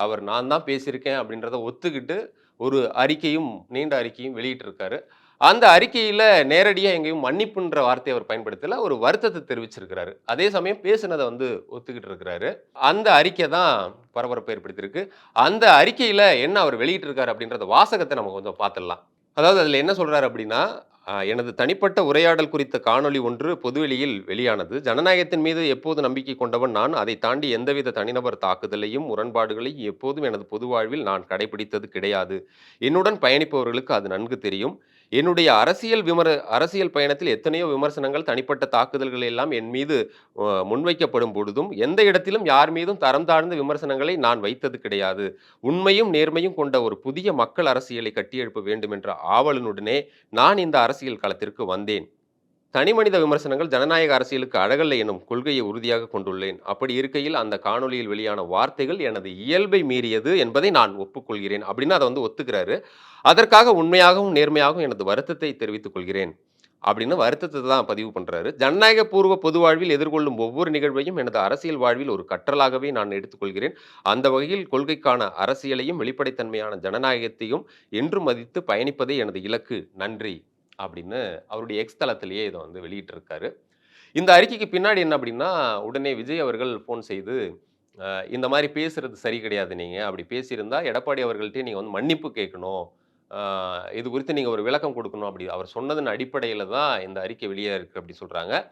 அவர் நான் தான் பேசியிருக்கேன் அப்படின்றத ஒத்துக்கிட்டு ஒரு அறிக்கையும், நீண்ட அறிக்கையும் வெளியிட்டிருக்காரு. அந்த அறிக்கையில நேரடியா எங்கேயும் மன்னிப்புன்ற வார்த்தைய அவர் பயன்படுத்தல. ஒரு வருத்தத்த தெரிவிச்சிருக்கிறாரு. அதே சமயம் பேசினத வந்து ஒத்துக்கிட்டு இருக்கிறாரு. அந்த அறிக்கை தான் பரபரப்ப ஏற்படுத்தியிருக்கு. அந்த அறிக்கையில என்ன அவர் வெளியிட்டிருக்காரு அப்படின்றத வாசகத்த நம்ம கொஞ்சம் பார்த்துடலாம். அதாவது அதில என்ன சொல்றாரு அப்படின்னா, எனது தனிப்பட்ட உரையாடல் குறித்த காணொளி ஒன்று பொதுவெளியில் வெளியானது. ஜனநாயகத்தின் மீது எப்போது நம்பிக்கை கொண்டவன் நான். அதைத் தாண்டி எந்தவித தனிநபர் தாக்குதலையும், முரண்பாடுகளையும் எப்போதும் எனது பொது வாழ்வில் நான் கடைபிடித்தது கிடையாது. என்னுடன் பயணிப்பவர்களுக்கு அது நன்கு தெரியும். என்னுடைய அரசியல் பயணத்தில் எத்தனையோ விமர்சனங்கள், தனிப்பட்ட தாக்குதல்கள் எல்லாம் என் மீது முன்வைக்கப்படும் பொழுதும், எந்த இடத்திலும் யார் மீதும் தரம் தாழ்ந்த விமர்சனங்களை நான் வைத்தது கிடையாது. உண்மையும், நேர்மையும் கொண்ட ஒரு புதிய மக்கள் அரசியலை கட்டியெழுப்ப வேண்டும் என்ற ஆவலுடனே நான் இந்த அரசியல் களத்திற்கு வந்தேன். தனிமனித விமர்சனங்கள் ஜனநாயக அரசியலுக்கு அழகல்ல எனும் கொள்கையை உறுதியாக கொண்டுள்ளேன். அப்படி இருக்கையில் அந்த காணொளியில் வெளியான வார்த்தைகள் எனது இயல்பை மீறியது என்பதை நான் ஒப்புக்கொள்கிறேன். அப்படின்னு அத வந்து ஒத்துக்கிறாரு. அதற்காக உண்மையாகவும், நேர்மையாகவும் எனது வருத்தத்தை தெரிவித்துக் கொள்கிறேன். அப்படின்னு வருத்தத்த தான் பதிவு பண்றாரு. ஜனநாயக பூர்வ பொது வாழ்வில் எதிர்கொள்ளும் ஒவ்வொரு நிகழ்வையும் எனது அரசியல் வாழ்வில் ஒரு கற்றலாகவே நான் எடுத்துக்கொள்கிறேன். அந்த வகையில் கொள்கைக்கான அரசியலையும், வெளிப்படைத்தன்மையான ஜனநாயகத்தையும் என்றும் மதித்து பயணிப்பதே எனது இலக்கு. நன்றி. அப்படின்னு அவருடைய எக்ஸ் தளத்திலேயே இத வந்து வெளியிட்டிருக்காரு. இந்த அறிக்கைக்கு பின்னாடி என்ன அப்படின்னா, உடனே விஜய் அவர்கள் ஃபோன் செய்து, இந்த மாரி பேசுறது சரி கிடையாது நீங்க. அப்படி பேசியிருந்தா எடப்பாடி அவர்கள்ட்டயே நீங்க வந்து மன்னிப்பு கேட்கணும். ஆ இது குறித்து நீங்க ஒரு விளக்கம் குடுக்கணும் அப்படி அவர் சொன்னதன் அடிப்படையில தான் இந்த அறிக்கை வெளியா இருக்கு அப்படி சொல்றாங்க.